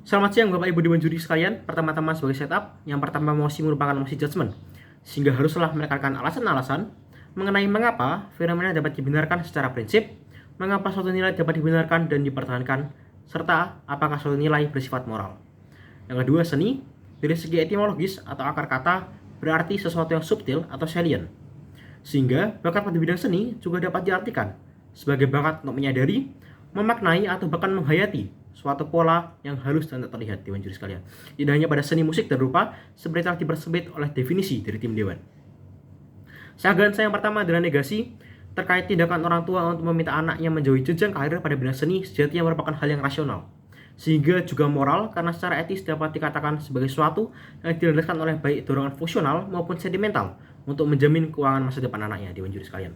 Selamat siang Bapak Ibu Dewan Juri sekalian. Pertama-tama sebagai setup, yang pertama mosi merupakan mosi judgment, sehingga haruslah menekankan alasan-alasan mengenai mengapa fenomena dapat dibenarkan secara prinsip, mengapa suatu nilai dapat dibenarkan dan dipertahankan, serta apakah suatu nilai bersifat moral. Yang kedua, seni dari segi etimologis atau akar kata berarti sesuatu yang subtil atau salient, sehingga bakat pada bidang seni juga dapat diartikan sebagai bakat untuk menyadari, memaknai atau bahkan menghayati suatu pola yang halus dan tak terlihat, Dewan Juri sekalian. Tidak hanya pada seni musik dan rupa seperti telah dipersempit oleh definisi dari tim Dewan. Sanggahan saya yang pertama adalah negasi terkait tindakan orang tua untuk meminta anaknya menjauhi jenjang karir pada bidang seni sejatinya merupakan hal yang rasional, sehingga juga moral karena secara etis dapat dikatakan sebagai suatu yang dilandaskan oleh baik dorongan fungsional maupun sentimental untuk menjamin keuangan masa depan anaknya, Dewan Juri sekalian.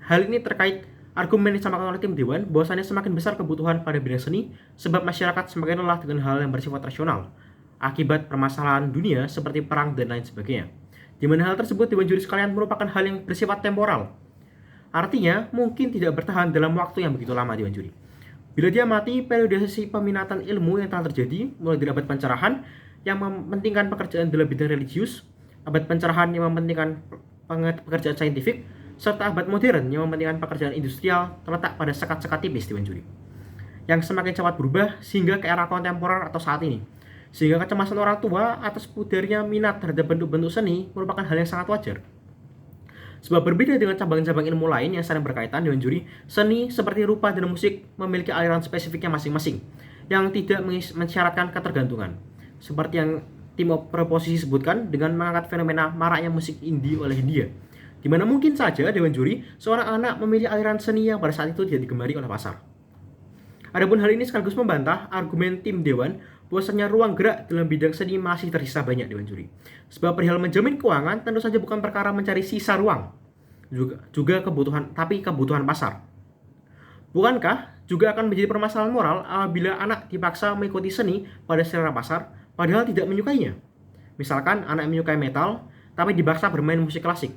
Hal ini terkait argumen yang disampaikan oleh tim Dewan bahwasannya semakin besar kebutuhan pada bidang seni sebab masyarakat semakin lelah dengan hal yang bersifat rasional akibat permasalahan dunia seperti perang dan lain sebagainya. Di mana hal tersebut, Dewan Juri sekalian, merupakan hal yang bersifat temporal. Artinya, mungkin tidak bertahan dalam waktu yang begitu lama, Dewan Juri. Bila dia mati, periodisasi peminatan ilmu yang telah terjadi mulai dari abad pencerahan yang mementingkan pekerjaan dalam bidang religius, abad pencerahan yang mementingkan pekerjaan saintifik, serta abad modern yang mementingkan pekerjaan industrial terletak pada sekat-sekat tipis, Dewan Juri, yang semakin cepat berubah sehingga ke era kontemporer atau saat ini. Sehingga kecemasan orang tua atas pudarnya minat terhadap bentuk-bentuk seni merupakan hal yang sangat wajar. Sebab berbeda dengan cabang-cabang ilmu lain yang saling berkaitan, Dewan Juri, seni seperti rupa dan musik memiliki aliran spesifiknya masing-masing yang tidak mensyaratkan ketergantungan. Seperti yang tim proposisi sebutkan dengan mengangkat fenomena maraknya musik indie oleh India, di mana mungkin saja, Dewan Juri, seorang anak memilih aliran seni yang pada saat itu tidak digemari oleh pasar. Adapun hal ini sekaligus membantah argumen tim Dewan bahwasanya ruang gerak dalam bidang seni masih tersisa banyak, Dewan Juri. Sebab perihal menjamin keuangan tentu saja bukan perkara mencari sisa ruang, juga kebutuhan pasar. Bukankah juga akan menjadi permasalahan moral apabila anak dipaksa mengikuti seni pada selera pasar padahal tidak menyukainya? Misalkan anak menyukai metal tapi dipaksa bermain musik klasik.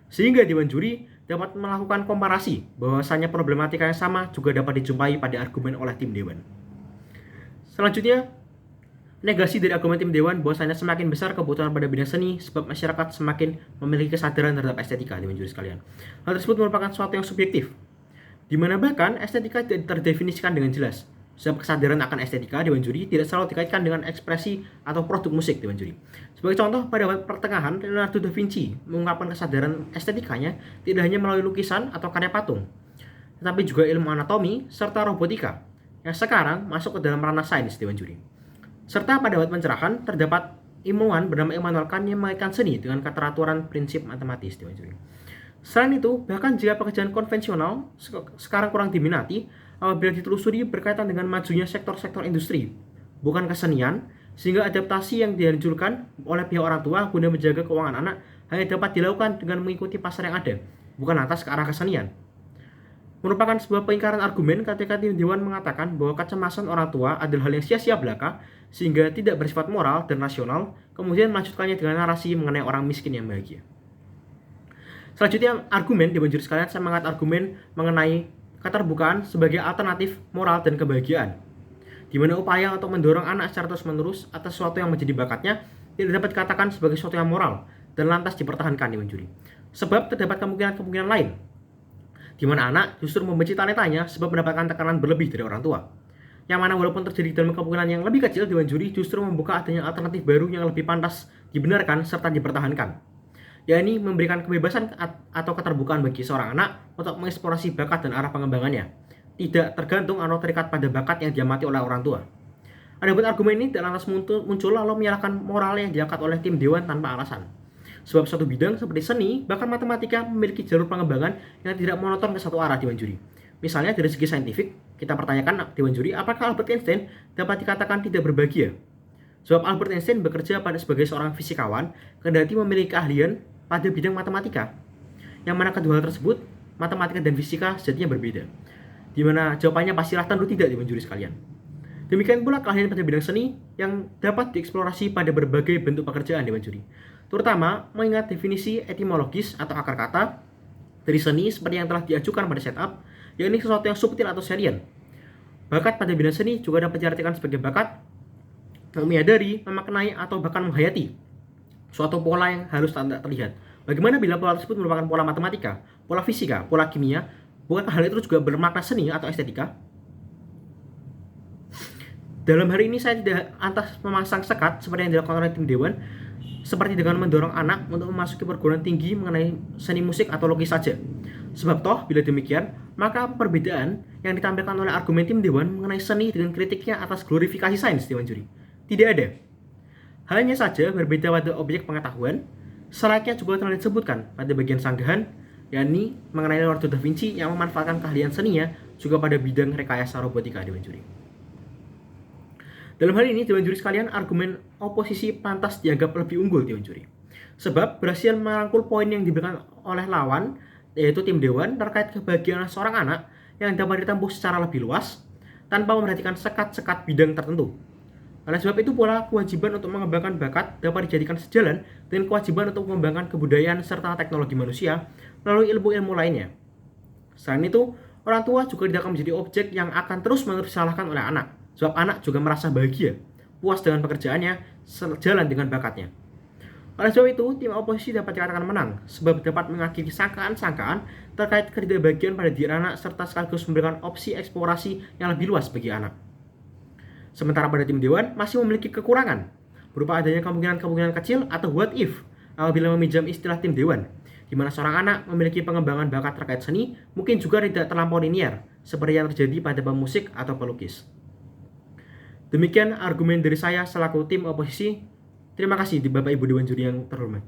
Sehingga Dewan Juri dapat melakukan komparasi bahwasanya problematika yang sama juga dapat dijumpai pada argumen oleh tim Dewan. Selanjutnya, negasi dari argumen tim Dewan bahwasanya semakin besar kebutuhan pada bidang seni sebab masyarakat semakin memiliki kesadaran terhadap estetika, Dewan Juri sekalian. Hal tersebut merupakan sesuatu yang subjektif, di mana bahkan estetika tidak terdefinisikan dengan jelas. Sebab kesadaran akan estetika, Dewan Juri, tidak selalu dikaitkan dengan ekspresi atau produk musik, Dewan Juri. Sebagai contoh, pada abad pertengahan, Leonardo da Vinci mengungkapkan kesadaran estetikanya tidak hanya melalui lukisan atau karya patung, tetapi juga ilmu anatomi serta robotika yang sekarang masuk ke dalam ranah sains, Dewan Juri. Serta pada abad pencerahan terdapat ilmuwan bernama Immanuel Kant yang mengaitkan seni dengan keteraturan prinsip matematis, Dewan Juri. Selain itu, bahkan jika pekerjaan konvensional sekarang kurang diminati, apabila ditelusuri berkaitan dengan majunya sektor-sektor industri, bukan kesenian, sehingga adaptasi yang dianjurkan oleh pihak orang tua guna menjaga keuangan anak hanya dapat dilakukan dengan mengikuti pasar yang ada, bukan atas ke arah kesenian. Merupakan sebuah pengingkaran argumen ketika tim Dewan mengatakan bahwa kecemasan orang tua adalah hal yang sia-sia belaka, sehingga tidak bersifat moral dan rasional, kemudian melanjutkannya dengan narasi mengenai orang miskin yang bahagia. Selanjutnya, argumen Dewan Juri sekalian, saya mengangkat argumen mengenai keterbukaan sebagai alternatif moral dan kebahagiaan, di mana upaya untuk mendorong anak secara terus-menerus atas sesuatu yang menjadi bakatnya tidak dapat dikatakan sebagai sesuatu yang moral dan lantas dipertahankan, Dewan Juri. Sebab terdapat kemungkinan-kemungkinan lain, di mana anak justru membenci talentanya sebab mendapatkan tekanan berlebih dari orang tua, yang mana walaupun terjadi dalam kemungkinan yang lebih kecil, Dewan Juri, justru membuka adanya alternatif baru yang lebih pantas dibenarkan serta dipertahankan, yakni memberikan kebebasan atau keterbukaan bagi seorang anak untuk mengeksplorasi bakat dan arah pengembangannya, tidak tergantung atau terikat pada bakat yang diamati oleh orang tua. Adapun argumen ini tidak lantas muncul lalu menyalahkan moral yang diangkat oleh tim Dewan tanpa alasan. Sebab suatu bidang seperti seni, bahkan matematika, memiliki jalur pengembangan yang tidak monoton ke satu arah, Dewan Juri. Misalnya dari segi saintifik, kita pertanyakan, Dewan Juri, apakah Albert Einstein dapat dikatakan tidak berbahagia? Sebab Albert Einstein bekerja sebagai seorang fisikawan, kendati memiliki keahlian pada bidang matematika, yang mana kedua hal tersebut, matematika dan fisika, sejatinya berbeda. Di mana jawabannya pastilah tentu tidak, Dewan Juri sekalian. Demikian pula keahlian pada bidang seni yang dapat dieksplorasi pada berbagai bentuk pekerjaan, Dewan Juri, terutama mengingat definisi etimologis atau akar kata dari seni seperti yang telah diajukan pada setup, yakni sesuatu yang subtil atau salient. Bakat pada bidang seni juga dapat diartikan sebagai bakat menyadari, memaknai, atau bahkan menghayati suatu pola yang harus tak terlihat. Bagaimana bila pola tersebut merupakan pola matematika, pola fisika, pola kimia? Bukankah hal itu juga bermakna seni atau estetika? Dalam hari ini saya tidak lantas memasang sekat seperti yang dilakukan oleh tim Dewan, seperti dengan mendorong anak untuk memasuki perguruan tinggi mengenai seni musik atau lukis saja. Sebab toh, bila demikian, maka perbedaan yang ditampilkan oleh argumen tim Dewan mengenai seni dengan kritiknya atas glorifikasi sains, Dewan Juri? Tidak ada. Hanya saja berbeda pada objek pengetahuan, selayaknya juga telah disebutkan pada bagian sanggahan, yakni mengenai Leonardo da Vinci yang memanfaatkan keahlian seninya juga pada bidang rekayasa robotika, Dewan Juri. Dalam hal ini, Dewan Juri sekalian, argumen oposisi pantas dianggap lebih unggul, Dewan Juri. Sebab berhasil merangkul poin yang diberikan oleh lawan, yaitu tim Dewan, terkait kebahagiaan seorang anak yang dapat ditempuh secara lebih luas, tanpa memperhatikan sekat-sekat bidang tertentu. Oleh sebab itu pula, kewajiban untuk mengembangkan bakat dapat dijadikan sejalan dengan kewajiban untuk mengembangkan kebudayaan serta teknologi manusia melalui ilmu-ilmu lainnya. Selain itu, orang tua juga tidak akan menjadi objek yang akan terus-menerus disalahkan oleh anak, sebab anak juga merasa bahagia, puas dengan pekerjaannya, sejalan dengan bakatnya. Oleh sebab itu, tim oposisi dapat dikatakan menang, sebab dapat mengakhiri sangkaan-sangkaan terkait ketidakbahagiaan pada diri anak serta sekaligus memberikan opsi eksplorasi yang lebih luas bagi anak. Sementara pada tim Dewan masih memiliki kekurangan, berupa adanya kemungkinan-kemungkinan kecil atau what if, apabila meminjam istilah tim Dewan, di mana seorang anak memiliki pengembangan bakat terkait seni mungkin juga tidak terlampau linier, seperti yang terjadi pada pemusik atau pelukis. Demikian argumen dari saya selaku tim oposisi. Terima kasih di Bapak Ibu Dewan Juri yang terhormat.